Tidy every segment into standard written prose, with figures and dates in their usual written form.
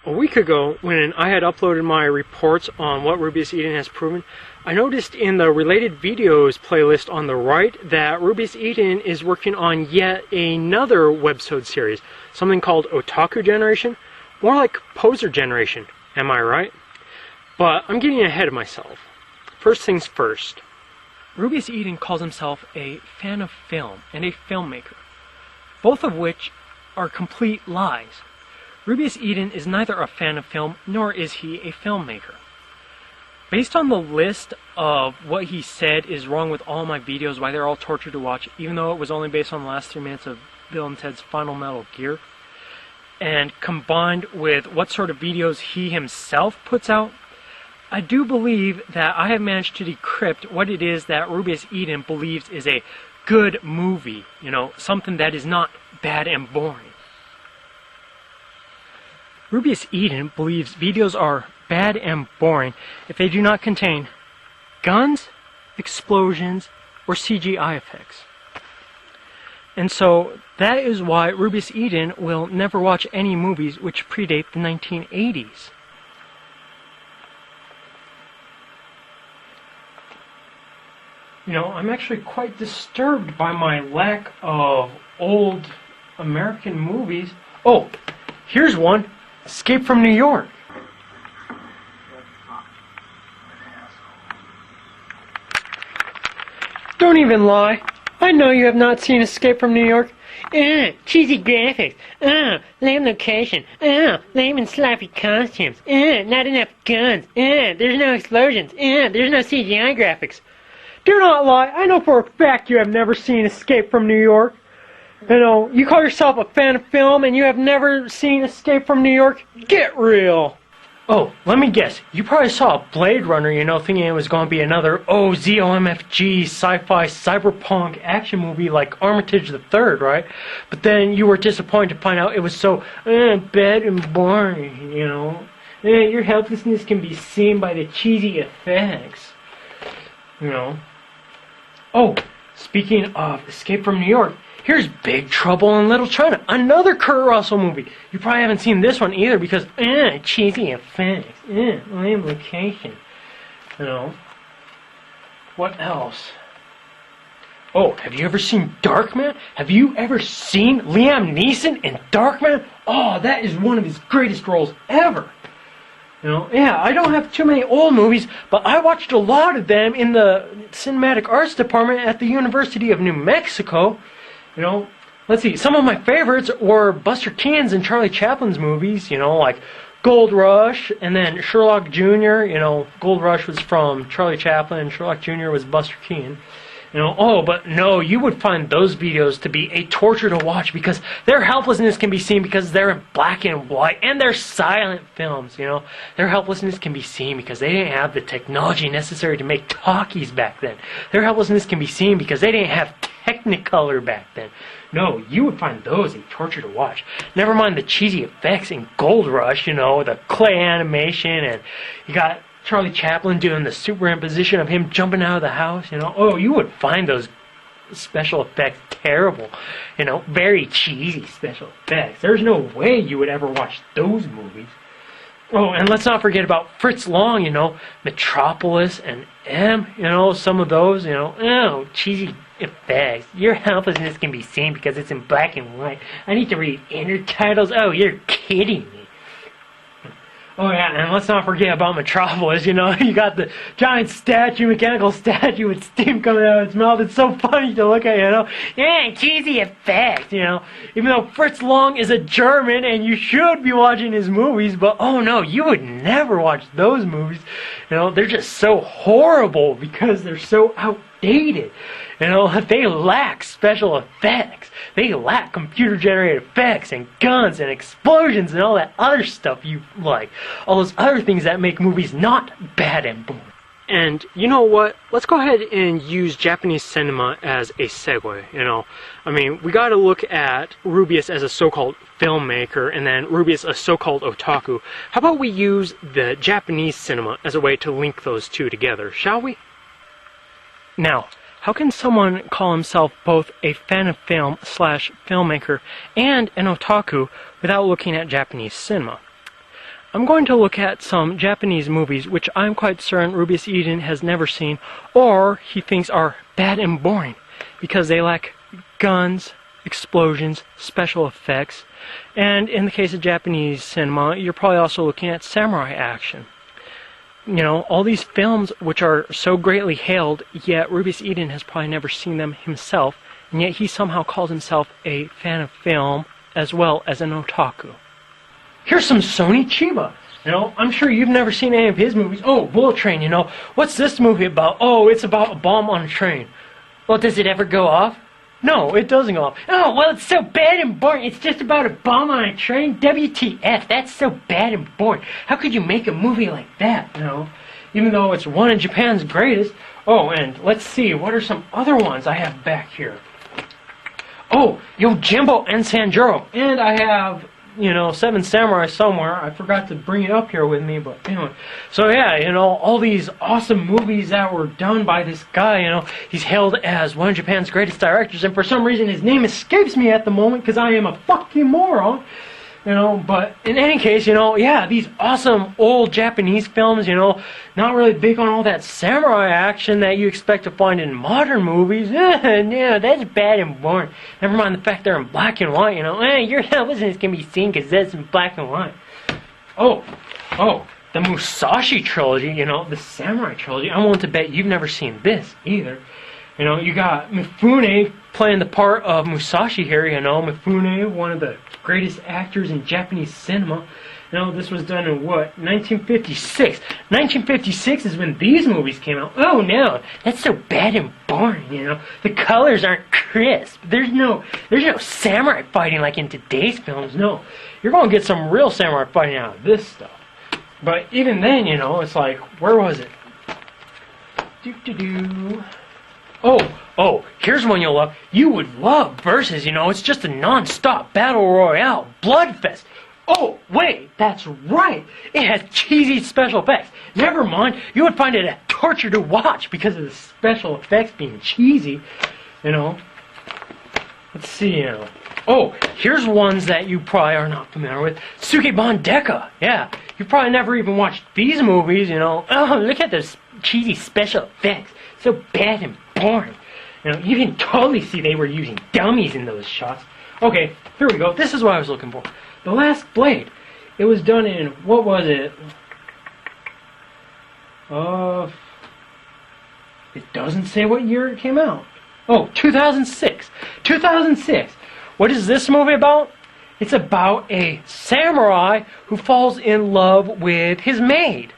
A week ago, when I had uploaded my reports on what Rubius Eden has proven, I noticed in the related videos playlist on the right that Rubius Eden is working on yet another webisode series, something called Otaku Generation, more like Poser Generation, am I right? But I'm getting ahead of myself. First things first. Rubius Eden calls himself a fan of film and a filmmaker, both of which are complete lies. Rubius Eden is neither a fan of film nor is he a filmmaker. Based on the list of what he said is wrong with all my videos, why they're all torture to watch, even though it was only based on the last 3 minutes of Bill and Ted's Final Metal Gear, and combined with what sort of videos he himself puts out, I do believe that I have managed to decrypt what it is that Rubius Eden believes is a good movie, something that is not bad and boring. Rubius Eden believes videos are bad and boring if they do not contain guns, explosions, or CGI effects. And so that is why Rubius Eden will never watch any movies which predate the 1980s. I'm actually quite disturbed by my lack of old American movies. Oh, here's one. Escape from New York. Don't even lie. I know you have not seen Escape from New York. Cheesy graphics. Lame location. Lame and sloppy costumes. Not enough guns. There's no explosions. There's no CGI graphics. Do not lie. I know for a fact you have never seen Escape from New York. You call yourself a fan of film and you have never seen Escape from New York? Get real! Oh, let me guess. You probably saw Blade Runner, thinking it was going to be another ZOMFG sci-fi cyberpunk action movie like Armitage the Third, right? But then you were disappointed to find out it was so bad and boring, Your helplessness can be seen by the cheesy effects, Oh, speaking of Escape from New York, here's Big Trouble in Little China, another Kurt Russell movie. You probably haven't seen this one either because, cheesy effects, lame location. What else? Oh, have you ever seen Darkman? Have you ever seen Liam Neeson in Darkman? Oh, that is one of his greatest roles ever. I don't have too many old movies, but I watched a lot of them in the Cinematic Arts Department at the University of New Mexico. Let's see, some of my favorites were Buster Keaton's and Charlie Chaplin's movies, like Gold Rush, and then Sherlock Jr., Gold Rush was from Charlie Chaplin, and Sherlock Jr. was Buster Keaton. But no, you would find those videos to be a torture to watch because their helplessness can be seen because they're in black and white, and they're silent films, Their helplessness can be seen because they didn't have the technology necessary to make talkies back then. Their helplessness can be seen because they didn't have Technicolor back then. No, you would find those a torture to watch. Never mind the cheesy effects in Gold Rush, the clay animation, and you got Charlie Chaplin doing the superimposition of him jumping out of the house, Oh, you would find those special effects terrible, very cheesy special effects. There's no way you would ever watch those movies. Oh, and let's not forget about Fritz Lang, Metropolis and M, some of those, cheesy effects. Your helplessness can be seen because it's in black and white. I need to read intertitles. Oh, you're kidding me. Oh yeah, and let's not forget about Metropolis, you got the giant mechanical statue with steam coming out of its mouth. It's so funny to look at, cheesy effects, even though Fritz Lang is a German and you should be watching his movies, but oh no, you would never watch those movies, they're just so horrible because they're so outdated, they lack special effects. They lack computer-generated effects and guns and explosions and all that other stuff you like. All those other things that make movies not bad and boring. And you know what? Let's go ahead and use Japanese cinema as a segue, we gotta look at Rubius as a so-called filmmaker and then Rubius a so-called otaku. How about we use the Japanese cinema as a way to link those two together, shall we? Now, how can someone call himself both a fan of film / filmmaker and an otaku without looking at Japanese cinema? I'm going to look at some Japanese movies which I'm quite certain Rubius Eden has never seen, or he thinks are bad and boring because they lack guns, explosions, special effects, and in the case of Japanese cinema, you're probably also looking at samurai action. You know, all these films which are so greatly hailed, yet Rubius Eden has probably never seen them himself, and yet he somehow calls himself a fan of film as well as an otaku. Here's some Sony Chiba. You know, I'm sure you've never seen any of his movies. Oh, Bullet Train, you know. What's this movie about? Oh, it's about a bomb on a train. Well, does it ever go off? No, it doesn't go off. Oh, well, it's so bad and boring. It's just about a bomb on a train. WTF, that's so bad and boring. How could you make a movie like that, you know? Even though it's one of Japan's greatest. Oh, and let's see, what are some other ones I have back here? Oh, Yojimbo and Sanjuro. And I have, you know, Seven Samurai somewhere. I forgot to bring it up here with me, but anyway. So yeah, you know, all these awesome movies that were done by this guy, you know, he's hailed as one of Japan's greatest directors, and for some reason his name escapes me at the moment because I am a fucking moron. You know, but in any case, you know, yeah, these awesome old Japanese films, you know, not really big on all that samurai action that you expect to find in modern movies. Yeah, that's bad and boring. Never mind the fact they're in black and white, you know. Your television can be seen because that's in black and white. Oh, the Musashi trilogy, you know, the samurai trilogy. I'm willing to bet you've never seen this either. You know, you got Mifune playing the part of Musashi here, you know. Mifune, one of the greatest actors in Japanese cinema. You know, this was done in what? 1956. 1956 is when these movies came out. Oh no, that's so bad and boring, you know. The colors aren't crisp. There's no samurai fighting like in today's films. No. You're going to get some real samurai fighting out of this stuff. But even then, you know, it's like, where was it? Oh, here's one you'll love. You would love Versus, you know, it's just a non-stop battle royale bloodfest. Oh, wait, that's right. It has cheesy special effects. Never mind, you would find it a torture to watch because of the special effects being cheesy, you know. Let's see, you know. Oh, here's ones that you probably are not familiar with. Sukeban Deka. Yeah, you probably never even watched these movies, you know. Oh, look at those cheesy special effects. So bad and boring. You know, you can totally see they were using dummies in those shots. Okay, here we go. This is what I was looking for. The Last Blade. It was done in, what was it? It doesn't say what year it came out. Oh, 2006. 2006. What is this movie about? It's about a samurai who falls in love with his maid.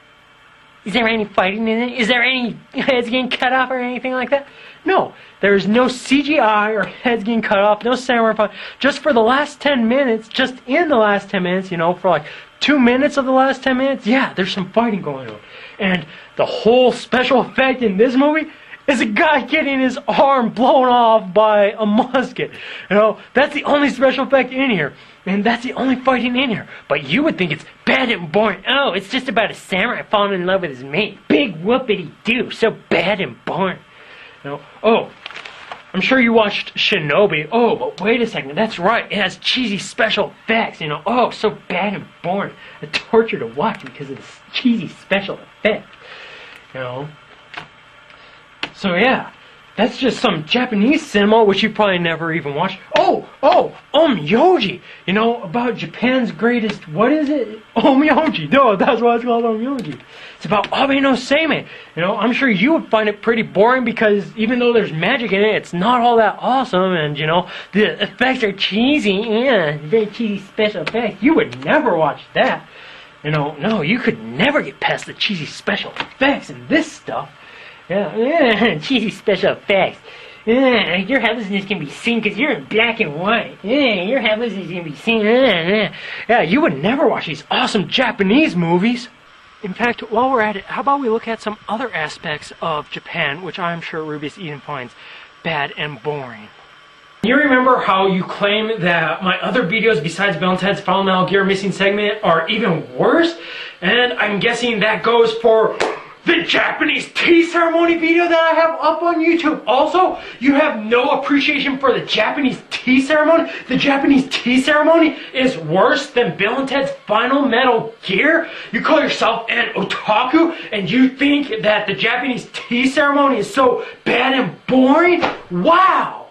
Is there any fighting in it? Is there any heads getting cut off or anything like that? No. There's no CGI or heads getting cut off, no samurai fight. Just for the last 10 minutes, just in the last 10 minutes, you know, for like 2 minutes of the last 10 minutes, yeah, there's some fighting going on. And the whole special effect in this movie is a guy getting his arm blown off by a musket. You know, that's the only special effect in here. And that's the only fighting in here. But you would think it's bad and boring. Oh, it's just about a samurai falling in love with his mate. Big whoopity-doo. So bad and boring. You know, oh, I'm sure you watched Shinobi. Oh, but wait a second. That's right. It has cheesy special effects. You know, oh, so bad and boring. A torture to watch because of this cheesy special effects. You know. So yeah, that's just some Japanese cinema which you probably never even watched. Oh, Yoji. You know, about Japan's greatest, what is it? Yoji. No, that's why it's called Yoji. It's about Abe no Seimei. You know, I'm sure you would find it pretty boring because even though there's magic in it, it's not all that awesome, and you know, the effects are cheesy. Yeah, very cheesy special effects. You would never watch that. You know, no, you could never get past the cheesy special effects in this stuff. Yeah, cheesy special effects. Your helplessness can be seen because you're in black and white. Your helplessness can be seen. Yeah, you would never watch these awesome Japanese movies. In fact, while we're at it, how about we look at some other aspects of Japan, which I'm sure Rubius Eden finds bad and boring. You remember how you claim that my other videos besides Bill and Ted's Final Metal Gear Missing Segment are even worse? And I'm guessing that goes for the Japanese tea ceremony video that I have up on YouTube. Also, you have no appreciation for the Japanese tea ceremony. The Japanese tea ceremony is worse than Bill and Ted's Final Metal Gear. You call yourself an otaku and you think that the Japanese tea ceremony is so bad and boring? Wow!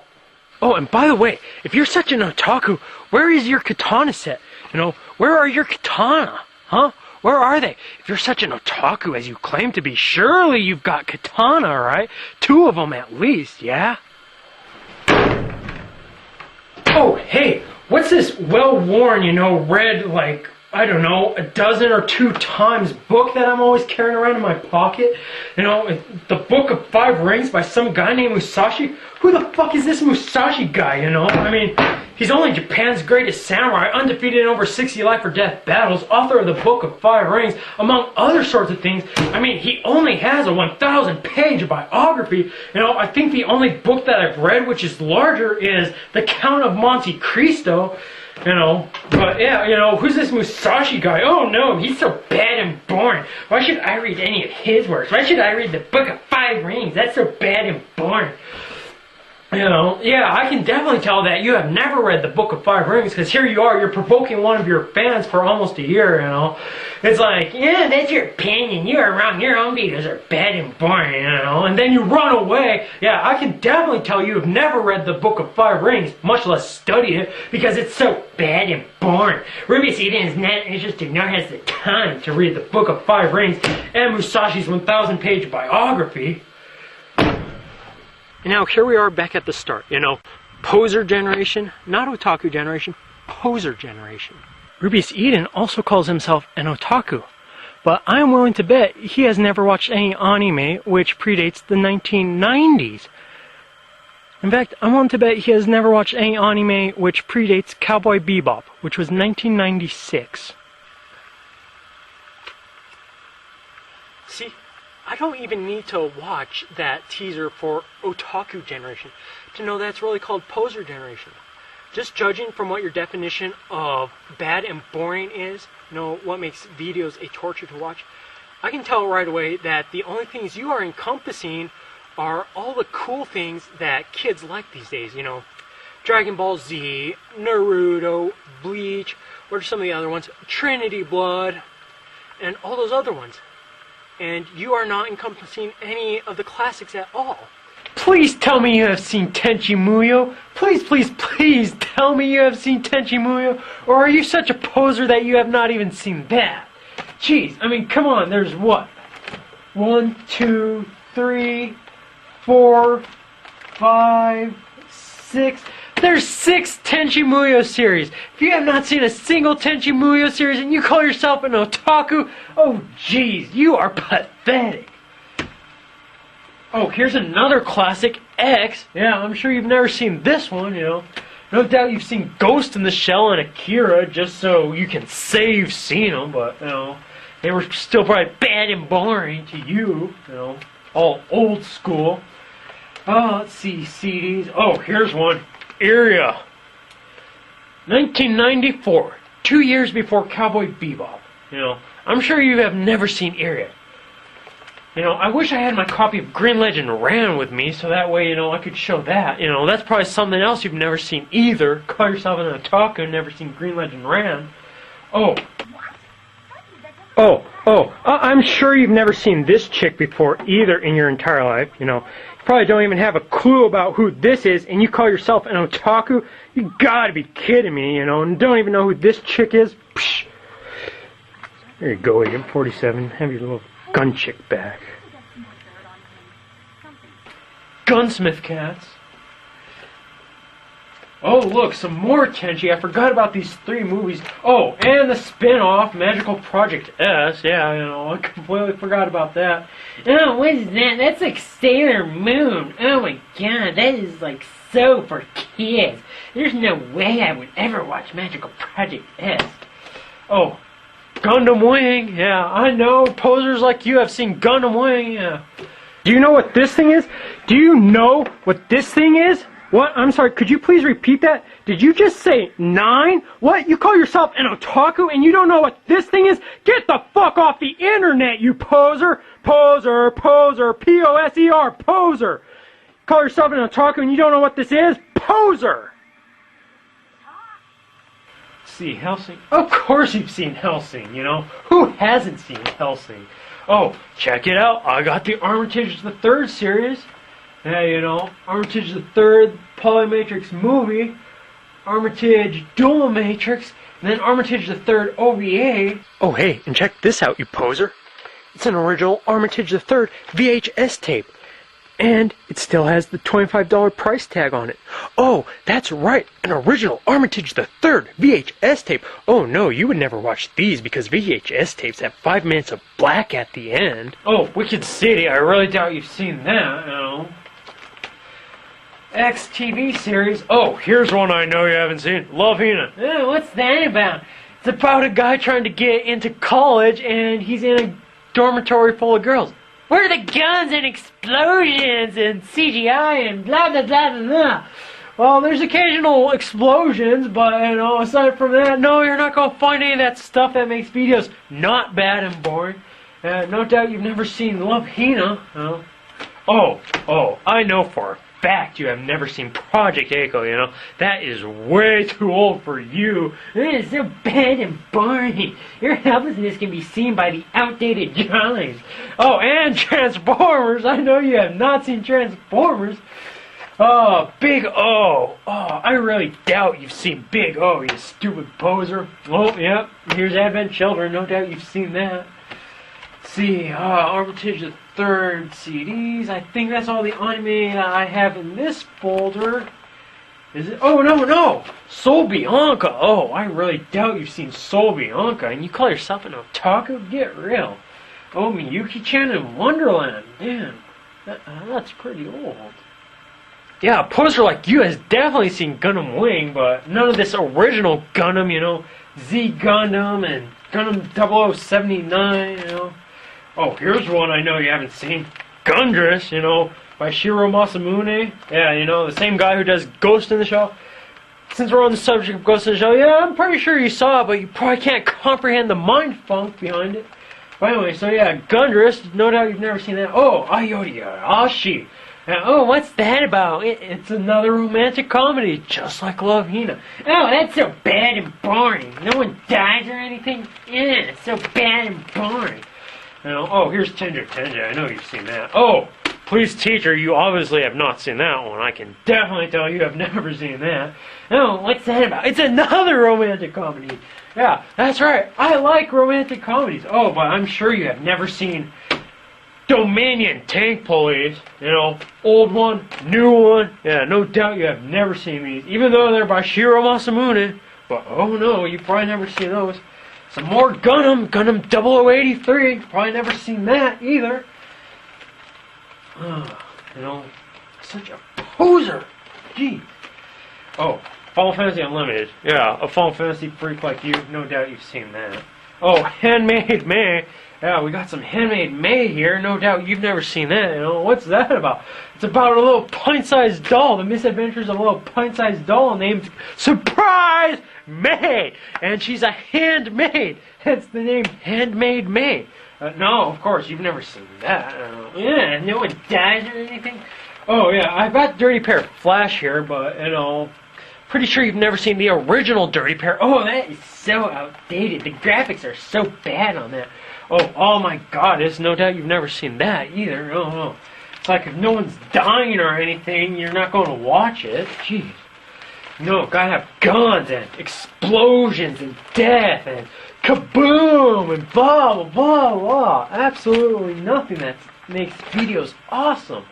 Oh, and by the way, if you're such an otaku, where is your katana set? You know, where are your katana? Huh? Where are they? If you're such an otaku as you claim to be, surely you've got katana, right? 2 of them at least, yeah? Oh, hey, what's this well-worn, read, like, I don't know, 12 or 2 times book that I'm always carrying around in my pocket? The Book of 5 Rings by some guy named Musashi? Who the fuck is this Musashi guy, I mean, he's only Japan's greatest samurai, undefeated in over 60 life or death battles, author of the Book of 5 Rings, among other sorts of things. I mean, he only has a 1,000-page biography. I think the only book that I've read which is larger is The Count of Monte Cristo. But yeah, who's this Musashi guy? Oh no, he's so bad and boring. Why should I read any of his works? Why should I read the Book of 5 Rings? That's so bad and boring. Yeah, I can definitely tell that you have never read the Book of 5 Rings, because here you are, you're provoking one of your fans for almost a year, It's like, yeah, that's your opinion, you are wrong, your own videos are bad and boring, And then you run away. Yeah, I can definitely tell you have never read the Book of 5 Rings, much less studied it, because it's so bad and boring. Ruby Eden is not interested nor has the time to read the Book of 5 Rings and Musashi's 1,000-page biography. And now here we are back at the start, poser generation, not otaku generation, poser generation. Rubius Eden also calls himself an otaku, but I am willing to bet he has never watched any anime which predates the 1990s. In fact, I'm willing to bet he has never watched any anime which predates Cowboy Bebop, which was 1996. See? I don't even need to watch that teaser for Otaku Generation to know that's really called Poser Generation. Just judging from what your definition of bad and boring is, what makes videos a torture to watch, I can tell right away that the only things you are encompassing are all the cool things that kids like these days, Dragon Ball Z, Naruto, Bleach, what are some of the other ones? Trinity Blood, and all those other ones. And you are not encompassing any of the classics at all. Please tell me you have seen Tenchi Muyo. Please, please, please tell me you have seen Tenchi Muyo. Or are you such a poser that you have not even seen that? Jeez, I mean, come on, there's what? 1, 2, 3, 4, 5, 6... There's 6 Tenchi Muyo series. If you have not seen a single Tenchi Muyo series and you call yourself an otaku, oh jeez, you are pathetic. Oh, here's another classic, X. Yeah, I'm sure you've never seen this one, No doubt you've seen Ghost in the Shell and Akira just so you can say you've seen them, but, they were still probably bad and boring to you, all old school. Oh, let's see, CDs. Oh, here's one. Area. 1994. 2 years before Cowboy Bebop. I'm sure you have never seen Area. I wish I had my copy of Green Legend Ran with me, so that way, I could show that. That's probably something else you've never seen either. Call yourself an otaku and never seen Green Legend Ran. I'm sure you've never seen this chick before either in your entire life, You probably don't even have a clue about who this is, and you call yourself an otaku? You gotta be kidding me, and don't even know who this chick is? Psh. There you go, Agent 47. Have your little gun chick back. Gunsmith cats. Oh, look, some more Tenchi. I forgot about these 3 movies. Oh, and the spin-off, Magical Project S. Yeah, I completely forgot about that. Oh, what is that? That's like Sailor Moon. Oh my god, that is like so for kids. There's no way I would ever watch Magical Project S. Oh, Gundam Wing. Yeah, I know. Posers like you have seen Gundam Wing. Yeah. Do you know what this thing is? Do you know what this thing is? What? I'm sorry, could you please repeat that? Did you just say 9? What? You call yourself an otaku and you don't know what this thing is? Get the fuck off the internet, you poser! Poser, poser, P-O-S-E-R, poser. Call yourself an otaku and you don't know what this is? Poser! See, Hellsing? Of course you've seen Hellsing, you know. Who hasn't seen Hellsing? Oh, check it out. I got the Armitage the Third series. Yeah, you know, Armitage the Third Polymatrix movie, Armitage Dual Matrix, and then Armitage the Third OVA. Oh, hey, and check this out, you poser. It's an original Armitage the Third VHS tape. And it still has the $25 price tag on it. Oh, that's right, an original Armitage the Third VHS tape. Oh no, you would never watch these because VHS tapes have 5 minutes of black at the end. Oh, Wicked City, I really doubt you've seen that, you know. X TV series. Oh, here's one I know you haven't seen. Love Hina. Oh, what's that about? It's about a guy trying to get into college and he's in a dormitory full of girls. Where are the guns and explosions and CGI and blah blah blah blah blah? Well, there's occasional explosions, but you know, aside from that, no, you're not gonna find any of that stuff that makes videos not bad and boring. No doubt you've never seen Love Hina. Oh, I know for a fact you have never seen Project Echo, you know. That is way too old for you. It is so bad and boring. Your helplessness can be seen by the outdated drawings. Oh, and Transformers. I know you have not seen Transformers. Oh, Big O. Oh, I really doubt you've seen Big O, you stupid poser. Oh, yep. Here's Advent Children. No doubt you've seen that. See, Armitage the Third CDs. I think that's all the anime that I have in this folder. Is it? Oh, no! Soul Bianca! Oh, I really doubt you've seen Soul Bianca, and you call yourself an otaku? Get real. Oh, Miyuki-chan in Wonderland. Man, that's pretty old. Yeah, a poser like you has definitely seen Gundam Wing, but none of this original Gundam, you know, Z Gundam and Gundam 0079, you know. Oh, here's one I know you haven't seen. Gundress, you know, by Shiro Masamune. Yeah, you know, the same guy who does Ghost in the Shell. Since we're on the subject of Ghost in the Shell, yeah, I'm pretty sure you saw it, but you probably can't comprehend the mind funk behind it. But anyway, so yeah, Gundress, no doubt you've never seen that. Oh, Ayori Ashi. Oh, what's that about? It's another romantic comedy, just like Love Hina. Oh, that's so bad and boring. No one dies or anything? Yeah, it's so bad and boring. You know, oh, here's Tenja. I know you've seen that. Oh, Please Teacher, you obviously have not seen that one. I can definitely tell you have never seen that. Oh, what's that about? It's another romantic comedy. Yeah, that's right. I like romantic comedies. Oh, but I'm sure you have never seen Dominion Tank Police. You know, old one, new one. Yeah, no doubt you have never seen these, even though they're by Shiro Masamune. But oh no, you've probably never seen those. Some more Gundam 0083. Probably never seen that either. You know, such a poser. Gee. Oh, Final Fantasy Unlimited. Yeah, a Final Fantasy freak like you, no doubt you've seen that. Oh, Handmade May. Yeah, we got some Handmade May here. No doubt you've never seen that. You know, what's that about? It's about a little pint-sized doll. The misadventures of a little pint-sized doll named Surprise May. And she's a handmaid. Hence the name Handmade May. No, of course, you've never seen that. Yeah, no one dies or anything. Oh, yeah, I've got Dirty Pair Flash here, but, you know, pretty sure you've never seen the original Dirty Pair. Oh, that is so outdated. The graphics are so bad on that. Oh my God, there's no doubt you've never seen that either. Oh, no. It's like if no one's dying or anything, you're not going to watch it. Jeez. No, gotta have guns and explosions and death and kaboom and blah, blah, blah, blah. Absolutely nothing that makes videos awesome.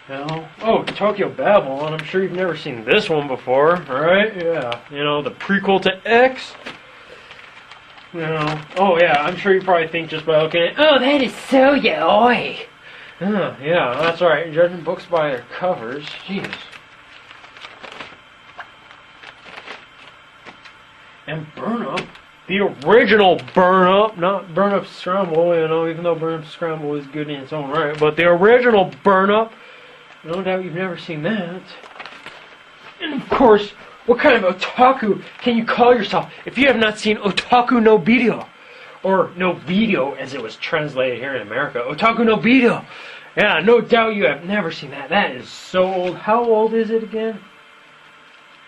You know? Oh, Tokyo Babylon. I'm sure you've never seen this one before, right? Yeah. You know, the prequel to X. You know, oh yeah, I'm sure you probably think just by looking at, oh, that is so yaoi. Yeah, that's right. Judging books by their covers. Jeez. And Burn Up. The original Burn Up, not Burn Up Scramble, you know, even though Burn Up Scramble is good in its own right. But the original Burn Up, no doubt you've never seen that. And of course, what kind of otaku can you call yourself if you have not seen Otaku no Video? Or no video, as it was translated here in America. Otaku no video. Yeah, no doubt you have never seen that. That is so old. How old is it again?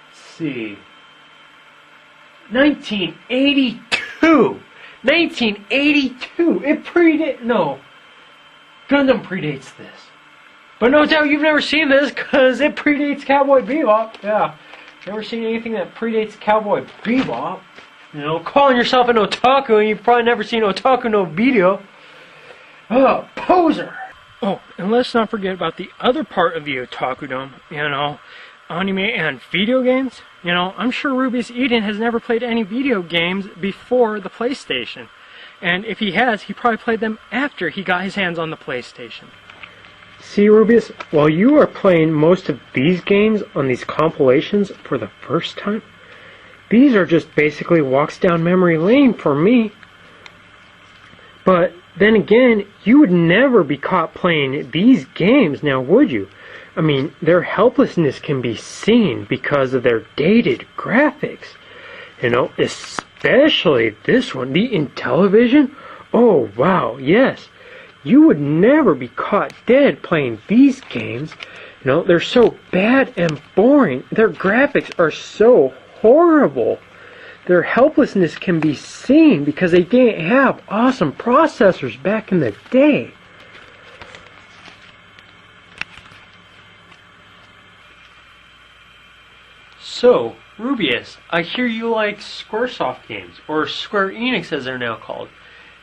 Let's see. 1982. 1982. It predates. No. Gundam predates this. But no doubt you've never seen this because it predates Cowboy Bebop. Yeah. Never seen anything that predates Cowboy Bebop. You know, calling yourself an otaku and you've probably never seen Otaku no video. Oh, poser! Oh, and let's not forget about the other part of the otakudom, you know, anime and video games. You know, I'm sure Rubius Eden has never played any video games before the PlayStation. And if he has, he probably played them after he got his hands on the PlayStation. See, Rubius, while you are playing most of these games on these compilations for the first time, these are just basically walks down memory lane for me. But then again, you would never be caught playing these games now, would you? I mean, their helplessness can be seen because of their dated graphics. You know, especially this one, the Intellivision. Oh, wow, yes. You would never be caught dead playing these games. You know, they're so bad and boring. Their graphics are so horrible. Their helplessness can be seen because they didn't have awesome processors back in the day. So, Rubius, I hear you like Squaresoft games, or Square Enix as they're now called.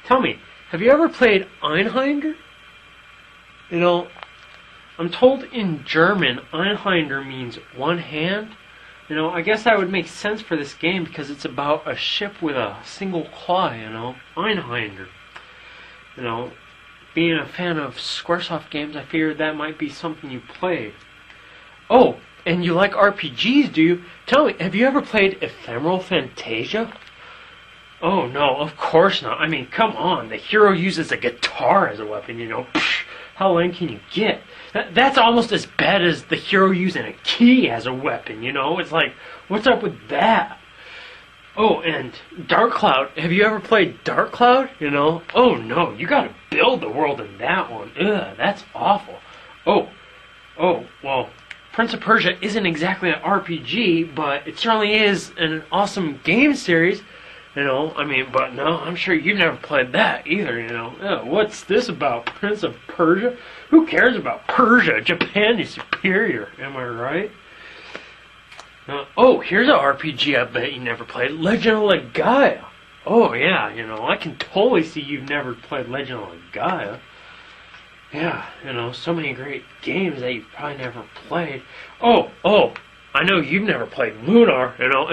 Tell me, have you ever played Einhander? You know, I'm told in German, Einhander means one hand. You know, I guess that would make sense for this game because it's about a ship with a single claw, you know, Einhander. You know, being a fan of Squaresoft games, I figured that might be something you played. Oh, and you like RPGs, do you? Tell me, have you ever played Ephemeral Fantasia? Oh, no, of course not. I mean, come on. The hero uses a guitar as a weapon, you know. Psh, how lame can you get? That's almost as bad as the hero using a key as a weapon, you know. It's like, what's up with that? Oh, and Dark Cloud. Have you ever played Dark Cloud? You know? Oh, no, you gotta build the world in that one. Ugh, that's awful. Oh, well, Prince of Persia isn't exactly an RPG, but it certainly is an awesome game series. You know, I mean, but no, I'm sure you've never played that either, you know. What's this about, Prince of Persia? Who cares about Persia? Japan is superior, am I right? Oh, here's an RPG I bet you never played, Legend of Legaia. Oh, yeah, you know, I can totally see you've never played Legend of Legaia. Yeah, you know, so many great games that you've probably never played. Oh, I know you've never played Lunar, you know.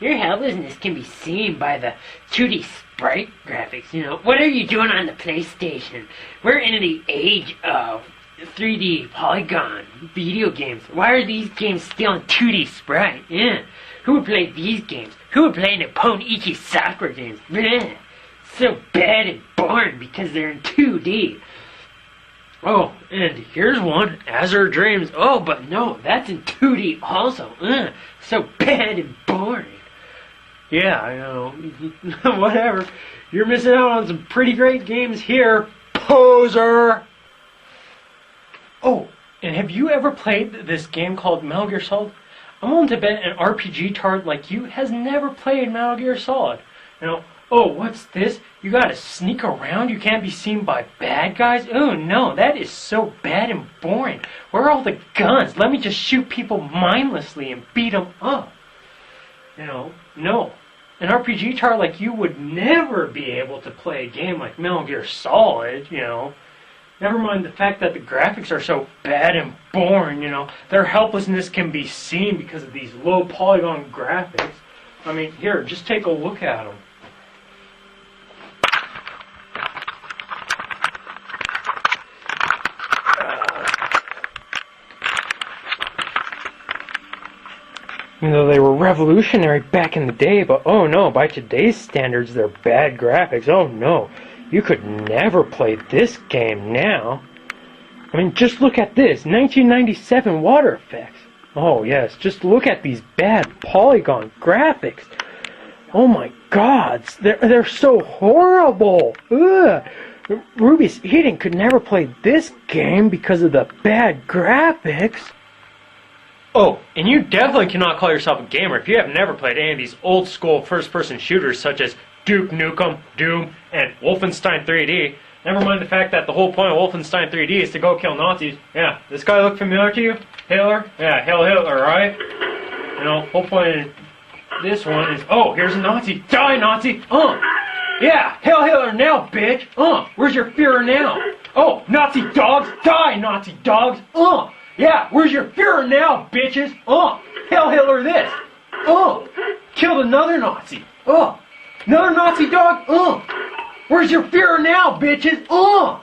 Your helplessness can be seen by the 2D sprite graphics, you know. What are you doing on the PlayStation? We're in the age of 3D polygon video games. Why are these games still in 2D sprite? Yeah. Who would play these games? Who would play Nippon Ichi software games? Bleh. So bad and boring because they're in 2D. Oh, and here's one, Azure Dreams. Oh, but no, that's in 2D also. So bad and boring. Yeah, I know. Whatever. You're missing out on some pretty great games here, poser! Oh, and have you ever played this game called Metal Gear Solid? I'm willing to bet an RPG tard like you has never played Metal Gear Solid. You know, oh, what's this? You gotta sneak around? You can't be seen by bad guys? Oh, no, that is so bad and boring. Where are all the guns? Let me just shoot people mindlessly and beat them up. You know, no. An RPG tard like you would never be able to play a game like Metal Gear Solid, you know. Never mind the fact that the graphics are so bad and boring, you know. Their helplessness can be seen because of these low polygon graphics. I mean, here, just take a look at them. You know, they were revolutionary back in the day, but oh no, by today's standards, they're bad graphics. Oh no, you could never play this game now. I mean, just look at this, 1997 water effects. Oh yes, just look at these bad polygon graphics. Oh my God, they're so horrible. Ugh. Ruby's Eden could never play this game because of the bad graphics. Oh, and you definitely cannot call yourself a gamer if you have never played any of these old school first-person shooters such as Duke Nukem, Doom, and Wolfenstein 3D. Never mind the fact that the whole point of Wolfenstein 3D is to go kill Nazis. Yeah, this guy look familiar to you? Hitler? Yeah, Hail Hitler, right? You know, whole point of this one is, oh, here's a Nazi. Die, Nazi! Yeah, Hail Hitler now, bitch! Where's your Führer now? Oh, Nazi dogs! Die, Nazi dogs! Yeah, where's your Führer now, bitches? Hail Hitler this! Killed another Nazi! Another Nazi dog! Where's your Führer now, bitches? Oh,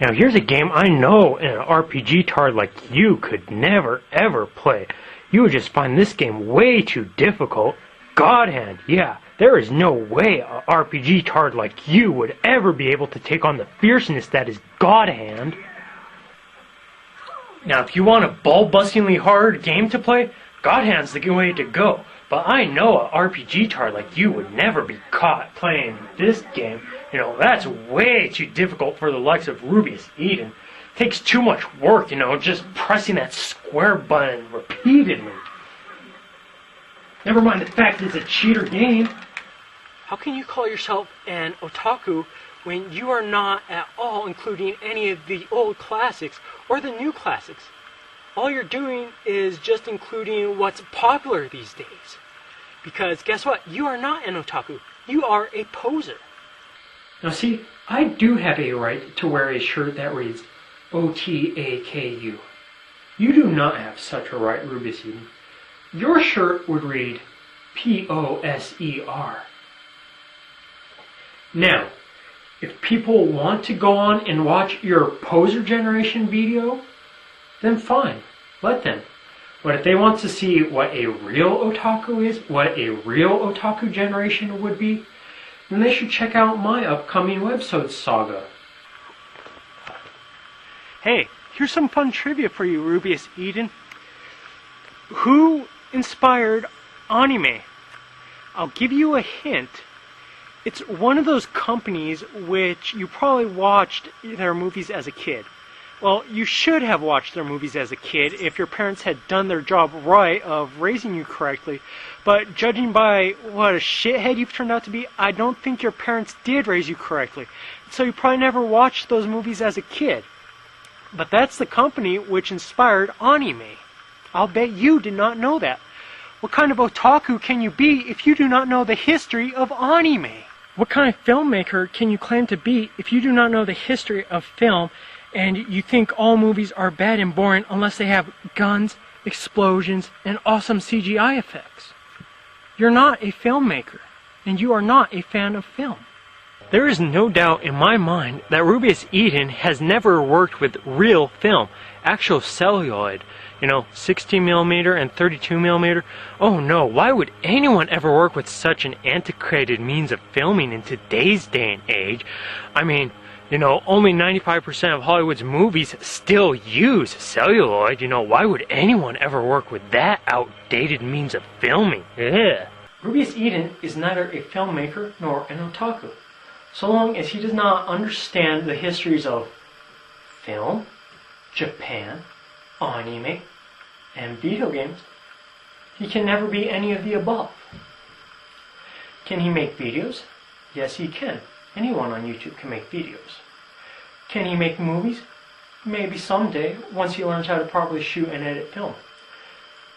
now here's a game I know an RPG tard like you could never ever play. You would just find this game way too difficult. God Hand, yeah, there is no way a RPG tard like you would ever be able to take on the fierceness that is God Hand. Now, if you want a ball-bustingly hard game to play, God Hand's the way to go. But I know a RPG tard like you would never be caught playing this game. You know, that's way too difficult for the likes of Ruby's Eden. Takes too much work, you know, just pressing that square button repeatedly. Never mind the fact it's a cheater game. How can you call yourself an otaku when you are not at all including any of the old classics or the new classics? All you're doing is just including what's popular these days. Because guess what? You are not an otaku. You are a poser. Now see, I do have a right to wear a shirt that reads OTAKU. You do not have such a right, Ruby's Eden. Your shirt would read POSER. Now, if people want to go on and watch your poser generation video, then fine, let them. But if they want to see what a real otaku is, what a real otaku generation would be, then they should check out my upcoming website saga. Hey, here's some fun trivia for you, Ruby's Eden. Who inspired anime? I'll give you a hint. It's one of those companies which you probably watched their movies as a kid. Well, you should have watched their movies as a kid if your parents had done their job right of raising you correctly. But judging by what a shithead you've turned out to be, I don't think your parents did raise you correctly. So you probably never watched those movies as a kid. But that's the company which inspired anime. I'll bet you did not know that. What kind of otaku can you be if you do not know the history of anime? What kind of filmmaker can you claim to be if you do not know the history of film and you think all movies are bad and boring unless they have guns, explosions, and awesome CGI effects? You're not a filmmaker, and you are not a fan of film. There is no doubt in my mind that Ruby's Eden has never worked with real film, actual celluloid, 16mm and 32mm. Oh no, why would anyone ever work with such an antiquated means of filming in today's day and age? I mean, only 95% of Hollywood's movies still use celluloid. Why would anyone ever work with that outdated means of filming? Ugh. Ruby's Eden is neither a filmmaker nor an otaku. So long as he does not understand the histories of film, Japan, anime, and video games, he can never be any of the above. Can he make videos? Yes, he can. Anyone on YouTube can make videos. Can he make movies? Maybe someday, once he learns how to properly shoot and edit film.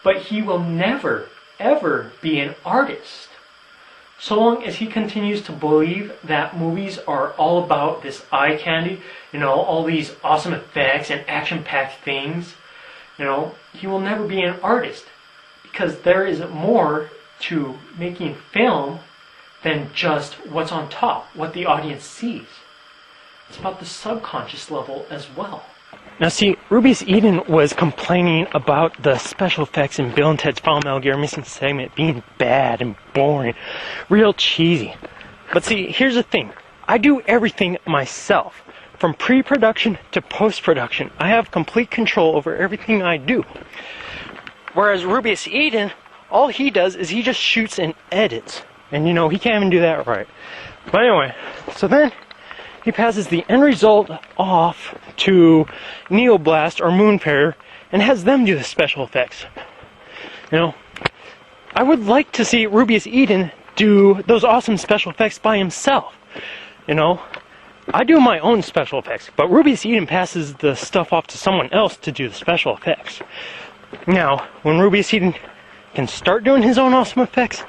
But he will never, ever be an artist. So long as he continues to believe that movies are all about this eye candy, all these awesome effects and action-packed things, he will never be an artist. Because there is more to making film than just what's on top, what the audience sees. It's about the subconscious level as well. Now see, Ruby's Eden was complaining about the special effects in Bill and Ted's Final Metal Gear Missing Segment being bad and boring, real cheesy. But see, here's the thing. I do everything myself. From pre-production to post-production. I have complete control over everything I do. Whereas Ruby's Eden, all he does is he just shoots and edits. And you know, he can't even do that right. But anyway, so then he passes the end result off to Neoblast or Moonpair and has them do the special effects. You know, I would like to see Rubius Eden do those awesome special effects by himself. You know, I do my own special effects, but Rubius Eden passes the stuff off to someone else to do the special effects. Now, when Rubius Eden can start doing his own awesome effects,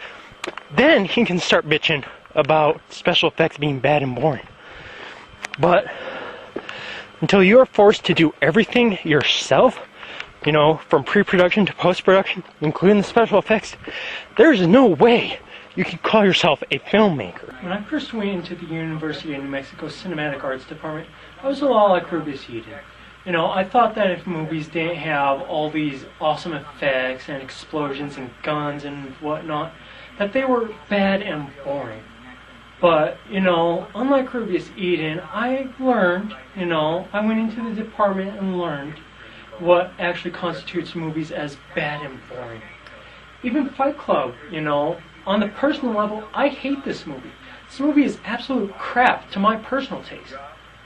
then he can start bitching about special effects being bad and boring. But until you are forced to do everything yourself, you know, from pre-production to post-production, including the special effects, there's no way you can call yourself a filmmaker. When I first went into the University of New Mexico Cinematic Arts Department, I was a lot like Rubius Eden. You know, I thought that if movies didn't have all these awesome effects and explosions and guns and whatnot, that they were bad and boring. But, you know, unlike Rubius Eden, I learned, you know, I went into the department and learned what actually constitutes movies as bad and boring. Even Fight Club, you know, on the personal level, I hate this movie. This movie is absolute crap to my personal taste.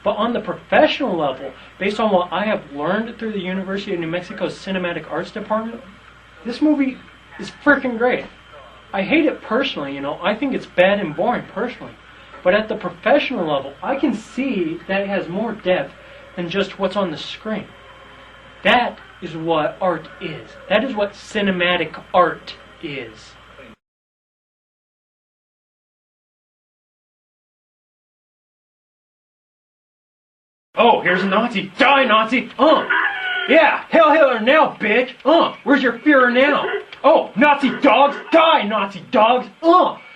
But on the professional level, based on what I have learned through the University of New Mexico's Cinematic Arts Department, this movie is freaking great. I hate it personally, you know, I think it's bad and boring personally. But at the professional level, I can see that it has more depth than just what's on the screen. That is what art is. That is what cinematic art is. Oh, here's a Nazi. Die, Nazi! Yeah, hell Hitler now, bitch! Where's your Führer now? Oh, Nazi dogs! Die, Nazi dogs!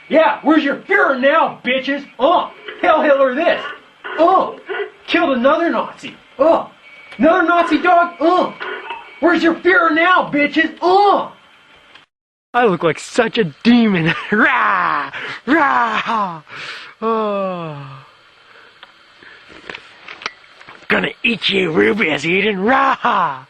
Yeah, where's your Führer now, bitches? Hell Hitler this! Killed another Nazi! Another Nazi dog! Where's your Führer now, bitches? I look like such a demon! Rah! Rah! Gonna eat you, Rubius Eden! Rah!